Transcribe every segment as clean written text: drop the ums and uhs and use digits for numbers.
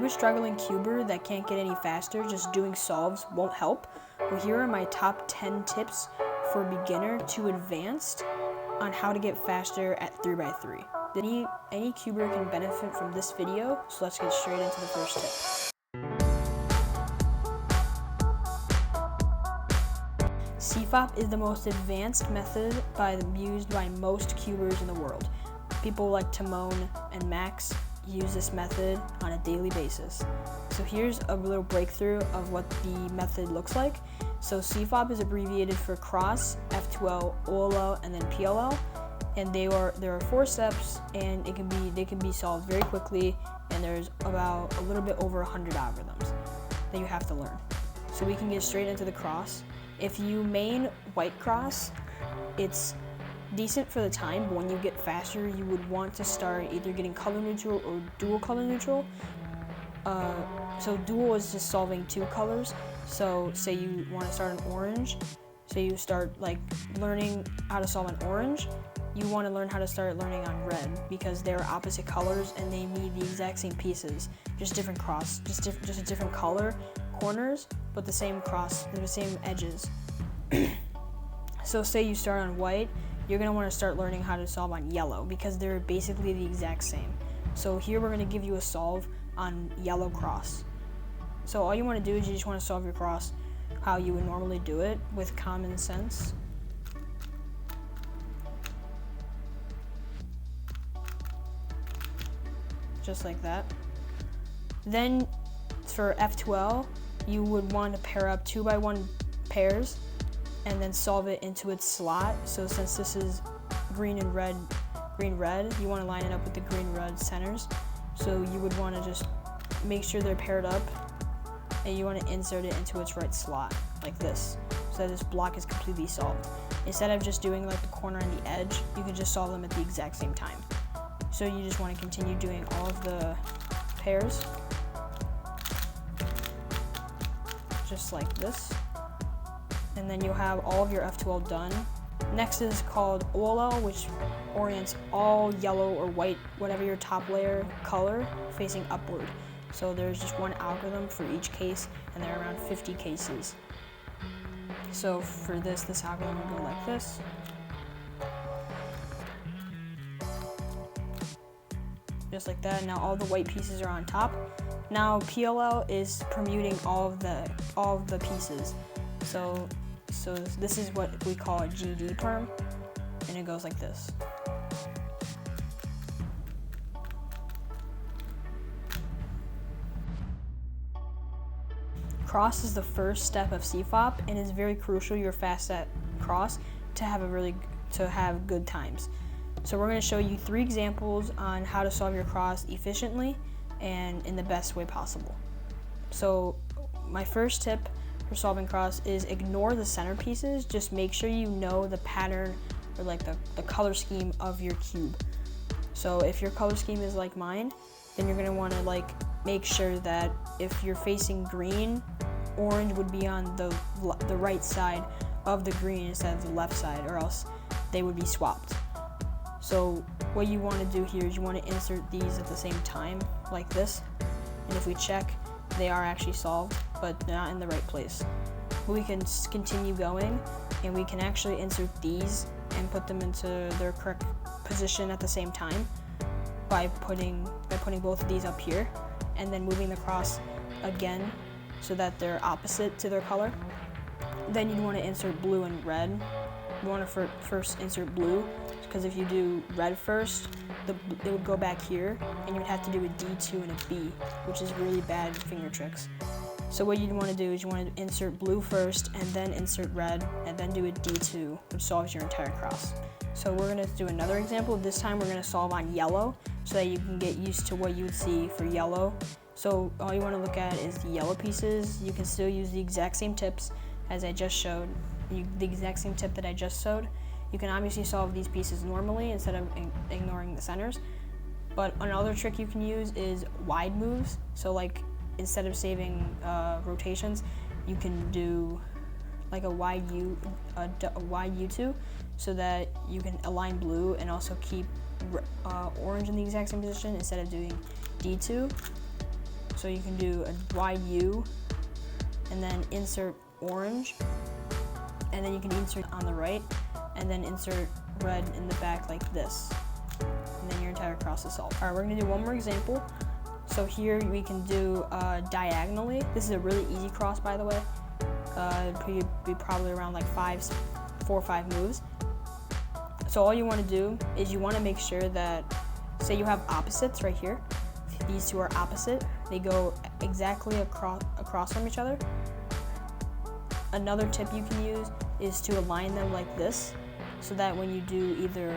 you're a struggling cuber that can't get any faster, just doing solves won't help. Well, here are my top 10 tips for beginner to advanced on how to get faster at 3x3. Any cuber can benefit from this video, so let's get straight into the first tip. CFOP is the most advanced method used by most cubers in the world. People like Timon and Max use this method on a daily basis. So here's a little breakthrough of what the method looks like. So CFOP is abbreviated for cross, F2L, OLL, and then PLL. And there are 4 steps, and they can be solved very quickly, and there's about a little bit over 100 algorithms that you have to learn. So we can get straight into the cross. If you main white cross, it's decent for the time, but when you get faster, you would want to start either getting color neutral or dual color neutral. So dual is just solving 2 colors. So say you want to start an orange, so you start like learning how to solve an orange. You want to learn how to start learning on red because they're opposite colors and they need the exact same pieces, just different cross, just a different color corners, but the same cross, the same edges. So say you start on white, you're going to want to start learning how to solve on yellow because they're basically the exact same. So here we're going to give you a solve on yellow cross. So all you want to do is you just want to solve your cross how you would normally do it with common sense. Just like that. Then for F2L, you would want to pair up 2x1 pairs and then solve it into its slot. So since this is green and red, green-red, you want to line it up with the green-red centers. So you would want to just make sure they're paired up, and you want to insert it into its right slot, like this, so that this block is completely solved. Instead of just doing like the corner and the edge, you can just solve them at the exact same time. So you just want to continue doing all of the pairs, just like this. And then you'll have all of your F2L done. Next is called OLL, which orients all yellow or white, whatever your top layer color, facing upward. So there's just one algorithm for each case, and there are around 50 cases. So for this algorithm will go like this. Just like that. Now all the white pieces are on top. Now PLL is permuting all of the pieces. So this is what we call a GD perm, and it goes like this. Cross is the first step of CFOP and is very crucial. You're fast at cross to have good times. So we're going to show you 3 examples on how to solve your cross efficiently and in the best way possible. So my first tip for solving cross is ignore the centerpieces. Just make sure you know the pattern or like the color scheme of your cube. So if your color scheme is like mine, then you're going to want to like make sure that if you're facing green, orange would be on the right side of the green instead of the left side, or else they would be swapped. So what you want to do here is you want to insert these at the same time, like this. And if we check, they are actually solved, but not in the right place. We can continue going, and we can actually insert these and put them into their correct position at the same time by putting both of these up here, and then moving the cross again so that they're opposite to their color. Then you'd want to insert blue and red. You want to first insert blue, because if you do red first, it would go back here, and you would have to do a D2 and a B, which is really bad finger tricks. So what you'd want to do is you want to insert blue first, and then insert red, and then do a D2, which solves your entire cross. So we're going to do another example. This time we're going to solve on yellow, so that you can get used to what you would see for yellow. So all you want to look at is the yellow pieces. You can still use the exact same tips as I just showed, the exact same tip that I just showed. You can obviously solve these pieces normally instead of ignoring the centers. But another trick you can use is wide moves. So like instead of saving rotations, you can do like a wide U2, so that you can align blue and also keep orange in the exact same position instead of doing D2. So you can do a wide U and then insert orange, and then you can insert on the right and then insert red in the back like this. And then your entire cross is solved. All right, we're gonna do one more example. So here we can do diagonally. This is a really easy cross, by the way. It'd be probably around like 4 or 5 moves. So all you want to do is you want to make sure that, say you have opposites right here. These two are opposite. They go exactly across from each other. Another tip you can use is to align them like this, so that when you do either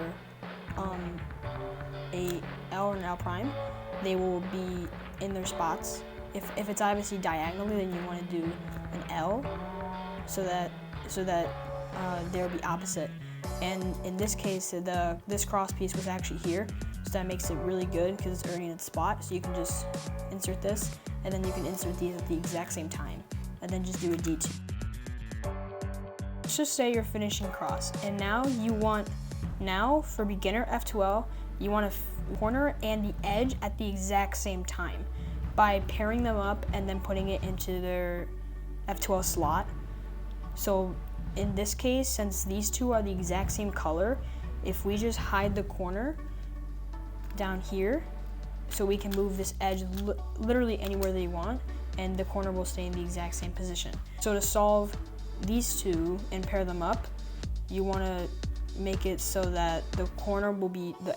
a L or an L prime, they will be in their spots. If it's obviously diagonally, then you want to do an L, so that they'll be opposite. And in this case, this cross piece was actually here, so that makes it really good because it's already in its spot. So you can just insert this, and then you can insert these at the exact same time, and then just do a D2. Let's just say you're finishing cross, and now for beginner F2L, you want a corner and the edge at the exact same time by pairing them up and then putting it into their F2L slot. So in this case, since these two are the exact same color, if we just hide the corner down here, so we can move this edge literally anywhere they want, and the corner will stay in the exact same position. So to solve these two and pair them up, you want to make it so that the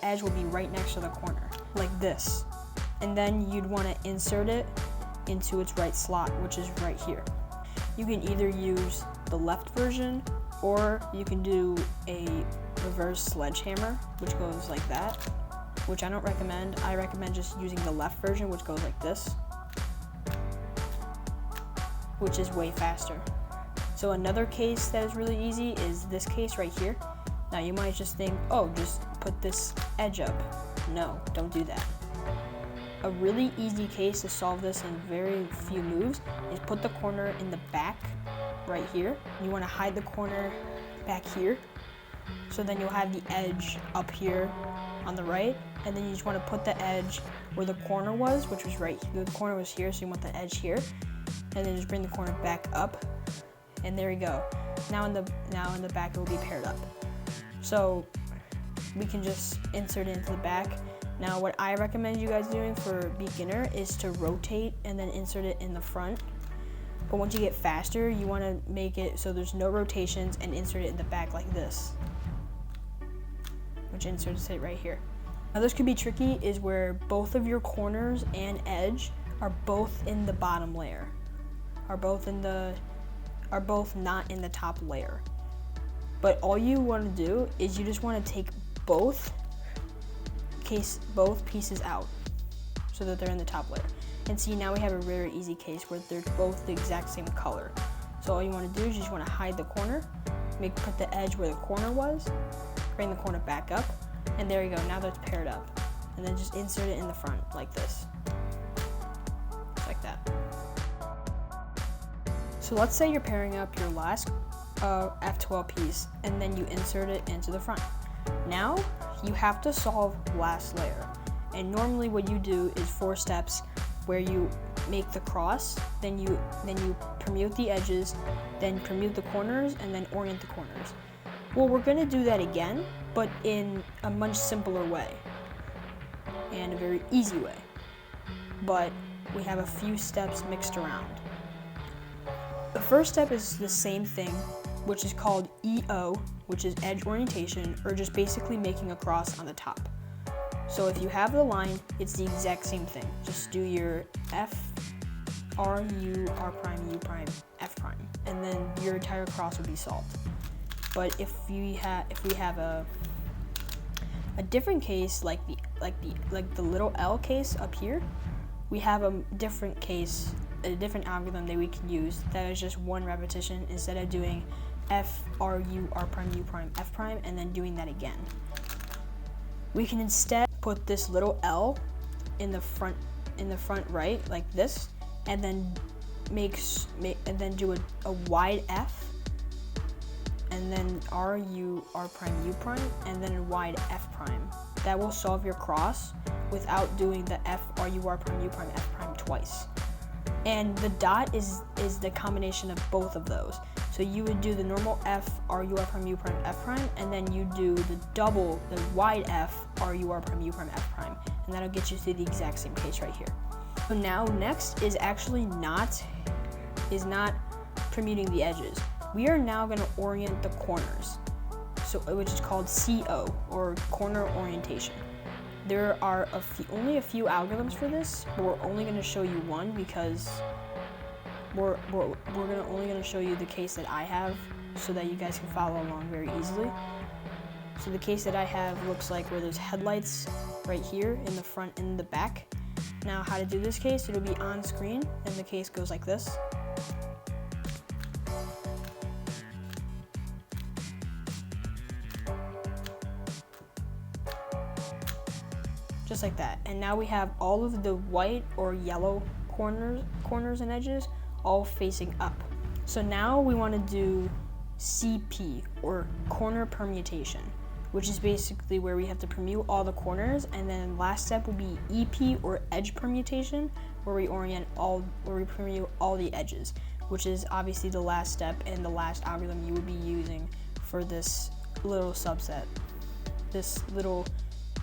edge will be right next to the corner, like this. And then you'd want to insert it into its right slot, which is right here. You can either use the left version, or you can do a reverse sledgehammer, which goes like that, which I don't recommend. I recommend just using the left version, which goes like this, which is way faster. So another case that is really easy is this case right here. Now you might just think, oh, just put this edge up. No, don't do that. A really easy case to solve this in very few moves is put the corner in the back right here. You want to hide the corner back here, so then you'll have the edge up here on the right, and then you just want to put the edge where the corner was, which was right here. The corner was here, so you want the edge here, and then just bring the corner back up, and there you go. Now in the back it will be paired up. So we can just insert it into the back. Now what I recommend you guys doing for beginner is to rotate and then insert it in the front. But once you get faster, you want to make it so there's no rotations and insert it in the back like this, which inserts it right here. Now this could be tricky is where both of your corners and edge are both in the bottom layer, are both not in the top layer. But all you want to do is you just want to take both pieces out so that they're in the top layer. And see, now we have a very easy case where they're both the exact same color. So all you want to do is you just want to hide the corner, put the edge where the corner was, bring the corner back up, and there you go. Now that's paired up. And then just insert it in the front like this. Just like that. So let's say you're pairing up your last F2L piece, and then you insert it into the front. Now you have to solve last layer, and normally what you do is 4 steps where you make the cross, then you permute the edges, then permute the corners, and then orient the corners. Well, we're going to do that again, but in a much simpler way and a very easy way, but we have a few steps mixed around. The first step is the same thing, which is called EO, which is edge orientation, or just basically making a cross on the top. So if you have the line, it's the exact same thing. Just do your F, R, U, R prime, U prime, F prime, and then your entire cross will be solved. But if we have a different case, like the little L case up here, we have a different case, a different algorithm that we can use that is just one repetition instead of doing F, R, U, R prime, U prime, F prime, and then doing that again. We can instead put this little L in the front right like this, and then do a wide F, and then R, U, R prime, U prime, and then a wide F prime. That will solve your cross without doing the F, R, U, R prime, U prime, F prime twice. And the dot is the combination of both of those. So you would do the normal F, R, U, R prime, U prime, F prime, and then you do the double, the wide F, R, U, R prime, U prime, F prime, and that'll get you to the exact same case right here. So now next is actually not permuting the edges. We are now going to orient the corners, so which is called CO, or corner orientation. There are only a few algorithms for this, but we're only going to show you one because we're only going to show you the case that I have so that you guys can follow along very easily. So the case that I have looks like where there's headlights right here in the front and the back. Now how to do this case, it'll be on screen and the case goes like this. Just like that. And now we have all of the white or yellow corners and edges all facing up. So now we want to do CP, or corner permutation, which is basically where we have to permute all the corners, and then last step will be EP, or edge permutation, where we permute all the edges, which is obviously the last step and the last algorithm you would be using for this little subset, this little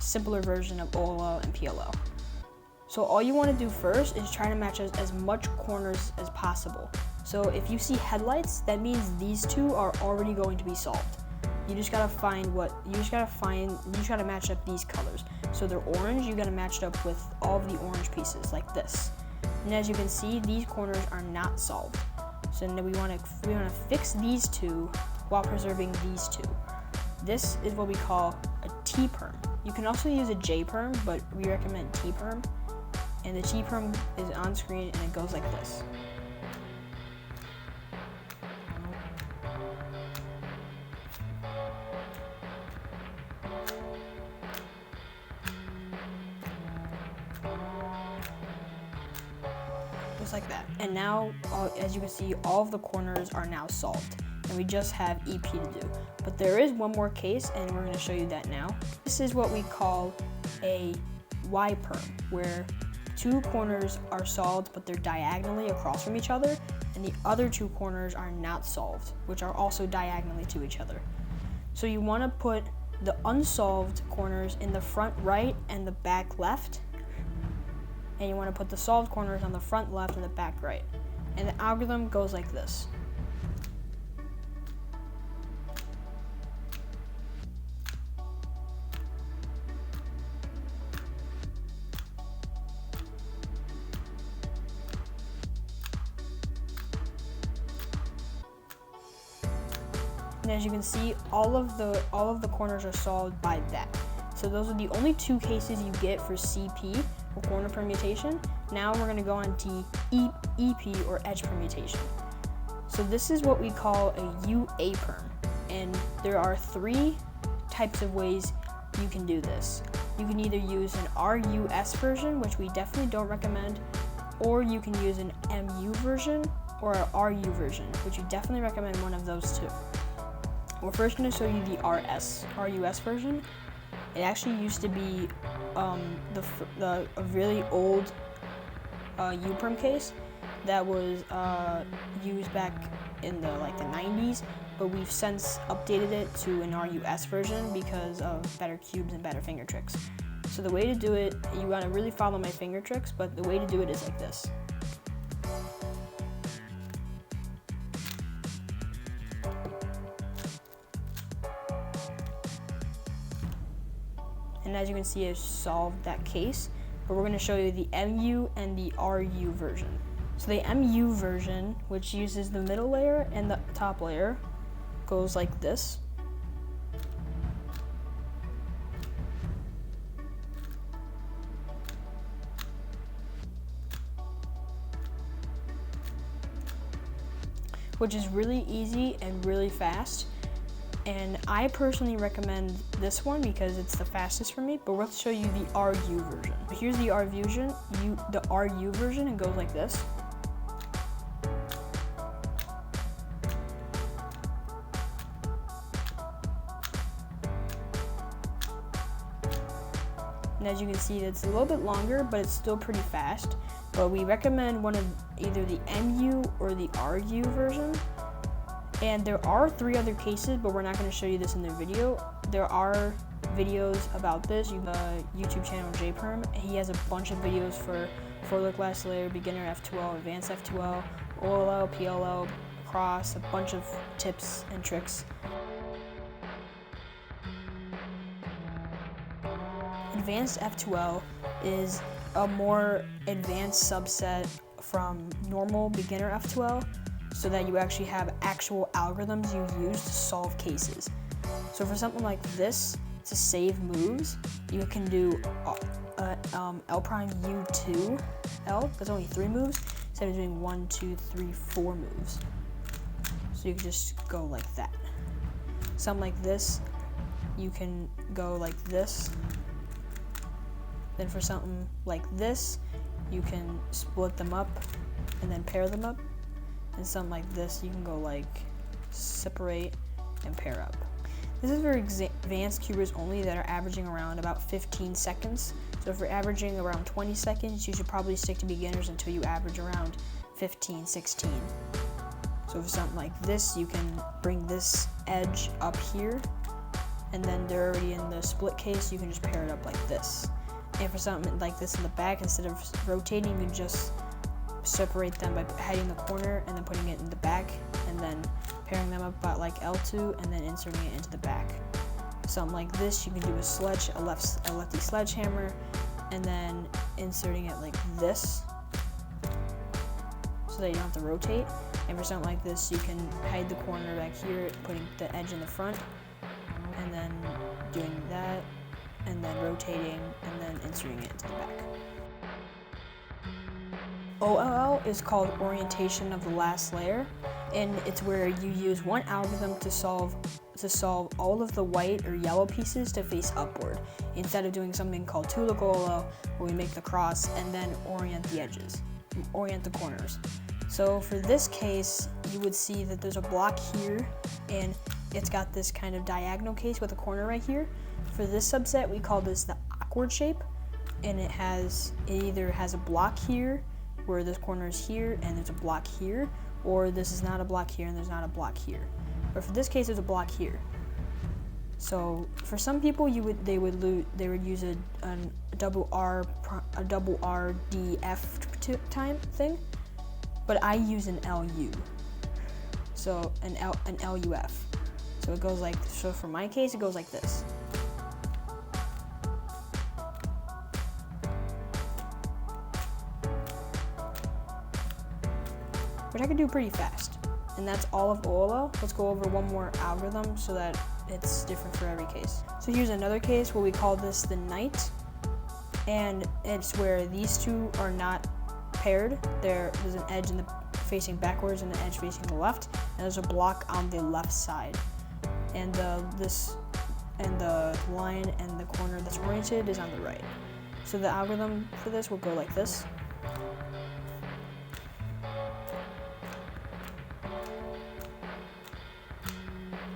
simpler version of OLL and PLL. So all you want to do first is try to match as much corners as possible. So if you see headlights, that means these two are already going to be solved. You just gotta match up these colors. So they're orange, you gotta match it up with all of the orange pieces like this. And as you can see, these corners are not solved. So now we wanna fix these two while preserving these two. This is what we call a T-perm. You can also use a J-perm, but we recommend T-perm. And the T-perm is on screen and it goes like this. Just like that. And now, as you can see, all of the corners are now solved. And we just have EP to do. But there is one more case, and we're going to show you that now. This is what we call a Y-perm, where two corners are solved, but they're diagonally across from each other, and the other two corners are not solved, which are also diagonally to each other. So you want to put the unsolved corners in the front right and the back left, and you want to put the solved corners on the front left and the back right. And the algorithm goes like this. And as you can see, all of the corners are solved by that. So those are the only two cases you get for CP, or corner permutation. Now we're going to go on to EP, or edge permutation. So this is what we call a UA perm, and there are three types of ways you can do this. You can either use an RUS version, which we definitely don't recommend, or you can use an MU version or a RU version, which we definitely recommend one of those two. We're first going to show you the RUS version. It actually used to be a really old U-perm case that was used back in the 90s, but we've since updated it to an RUS version because of better cubes and better finger tricks. So the way to do it, you want to really follow my finger tricks, but the way to do it is like this. And as you can see, I've solved that case, but we're going to show you the MU and the RU version. So the MU version, which uses the middle layer and the top layer, goes like this. Which is really easy and really fast. And I personally recommend this one because it's the fastest for me, but we'll show you the RU version. Here's the RU version, and goes like this. And as you can see, it's a little bit longer, but it's still pretty fast. but we recommend one of either the MU or the RU version. And there are 3 other cases, but we're not going to show you this in the video. There are videos about this. YouTube channel JPerm. He has a bunch of videos for look last layer, beginner F2L, advanced F2L, OLL, PLL, cross, a bunch of tips and tricks. Advanced F2L is a more advanced subset from normal beginner F2L, so that you actually have actual algorithms you use to solve cases. So for something like this, to save moves, you can do L prime U2 L. That's only 3 moves instead of doing 1, 2, 3, 4 moves. So you can just go like that. Something like this, you can go like this. Then for something like this, you can split them up and then pair them up. And something like this, you can go like separate and pair up. This is for advanced cubers only that are averaging around about 15 seconds. So if you're averaging around 20 seconds, you should probably stick to beginners until you average around 15, 16. So for something like this, you can bring this edge up here, and then they're already in the split case, you can just pair it up like this. And for something like this in the back, instead of rotating, you can just separate them by hiding the corner and then putting it in the back, and then pairing them up by like L2 and then inserting it into the back. Something like this, you can do a lefty sledgehammer, and then inserting it like this, so that you don't have to rotate. And for something like this, you can hide the corner back here, putting the edge in the front, and then doing that, and then rotating, and then inserting it into the back. OLL is called orientation of the last layer, and it's where you use one algorithm to solve all of the white or yellow pieces to face upward, instead of doing something called two-look OLL, where we make the cross and then orient the edges, orient the corners. So for this case, you would see that there's a block here, and it's got this kind of diagonal case with a corner right here. For this subset, we call this the awkward shape, and it either has a block here, where this corner is here and there's a block here, or this is not a block here and there's not a block here. But for this case, there's a block here. So for some people, they would use a double RDF time thing, but I use an LU. So an LUF. So it goes like, so for my case, it goes like this. Which I can do pretty fast. And that's all of OLL. Let's go over one more algorithm so that it's different for every case. So here's another case where we call this the knight, and it's where these two are not paired. There's an edge facing backwards and an edge facing the left, and there's a block on the left side. And the line and the corner that's oriented is on the right. So the algorithm for this will go like this.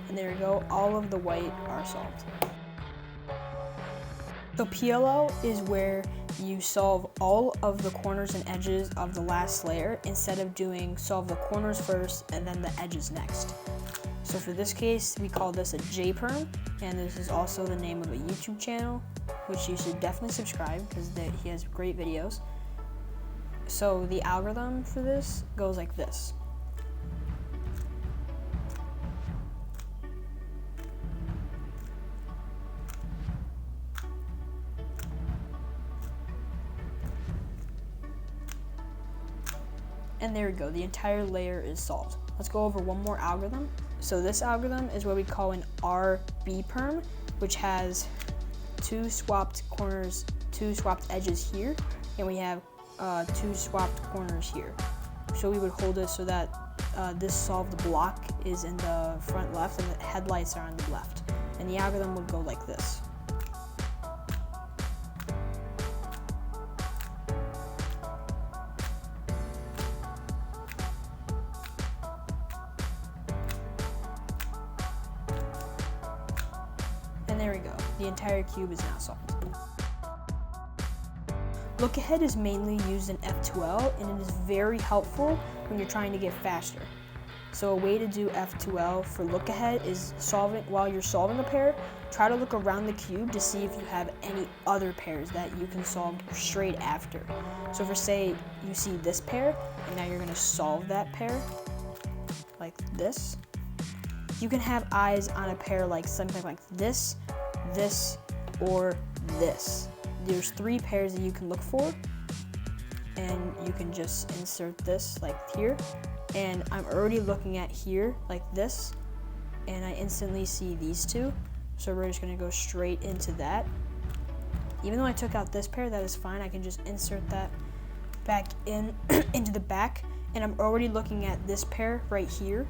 And there we go, all of the white are solved. So PLL is where you solve all of the corners and edges of the last layer instead of solve the corners first and then the edges next. So for this case, we call this a JPerm, and this is also the name of a YouTube channel, which you should definitely subscribe because he has great videos. So the algorithm for this goes like this. And there we go, the entire layer is solved. Let's go over one more algorithm. So this algorithm is what we call an RBPerm, which has two swapped corners, two swapped edges here, and we have two swapped corners here. So we would hold it so that this solved block is in the front left and the headlights are on the left. And the algorithm would go like this. And there we go, the entire cube is now solved. Look ahead is mainly used in F2L, and it is very helpful when you're trying to get faster. So a way to do F2L for look ahead is while you're solving a pair, try to look around the cube to see if you have any other pairs that you can solve straight after. So for say you see this pair, and now you're gonna solve that pair, like this. You can have eyes on a pair like something like this, this, or this. There's 3 pairs that you can look for, and you can just insert this like here. And I'm already looking at here like this, and I instantly see these 2. So we're just gonna go straight into that. Even though I took out this pair, that is fine. I can just insert that back in into the back, and I'm already looking at this pair right here.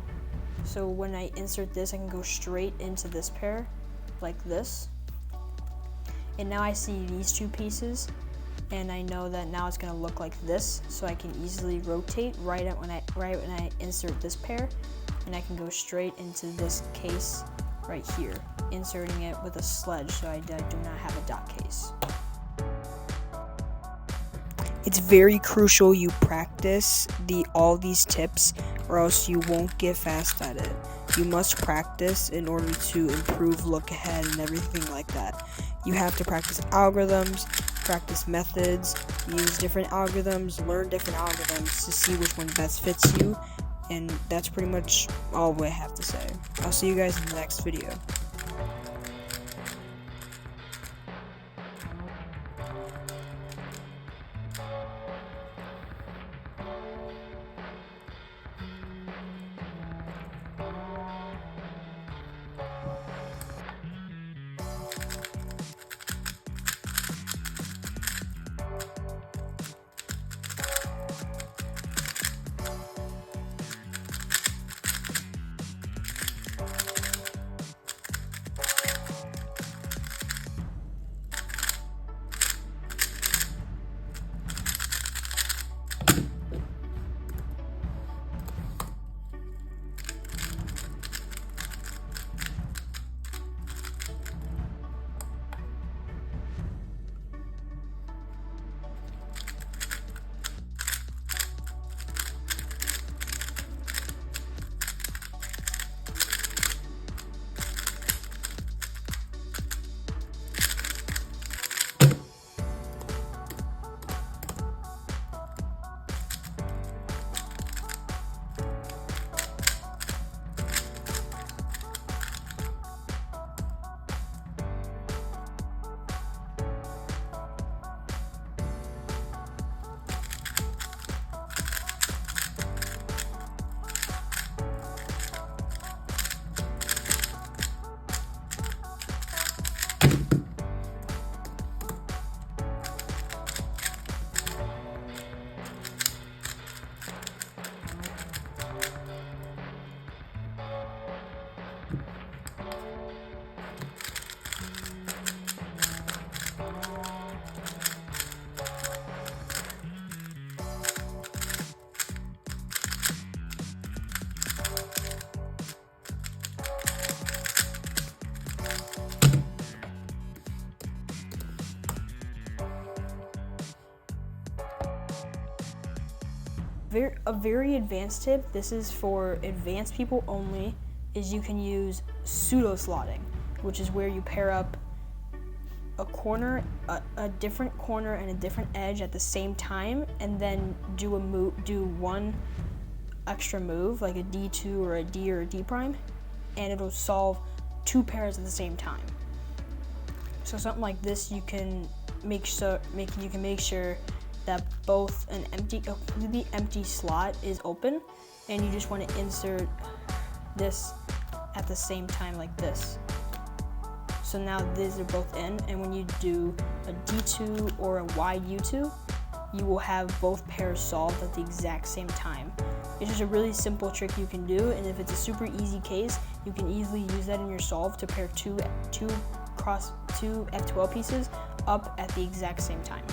So when I insert this, I can go straight into this pair like this. And now I see these 2 pieces, and I know that now it's gonna look like this, so I can easily rotate right when I insert this pair, and I can go straight into this case right here, inserting it with a sledge so I do not have a dot case. It's very crucial you practice all these tips, or else you won't get fast at it. You must practice in order to improve look ahead and everything like that. You have to practice algorithms, practice methods, use different algorithms, learn different algorithms to see which one best fits you, and that's pretty much all I have to say. I'll see you guys in the next video. A very advanced tip, this is for advanced people only, is you can use pseudo slotting, which is where you pair up a corner, a different corner and a different edge at the same time, and then do one extra move, like a D2 or a D or a D prime, and it'll solve 2 pairs at the same time. So something like this, you can make sure that both a completely empty slot is open, and you just want to insert this at the same time like this. So now these are both in, and when you do a D2 or a wide U2, you will have both pairs solved at the exact same time. It's just a really simple trick you can do, and if it's a super easy case, you can easily use that in your solve to pair two F2L pieces up at the exact same time.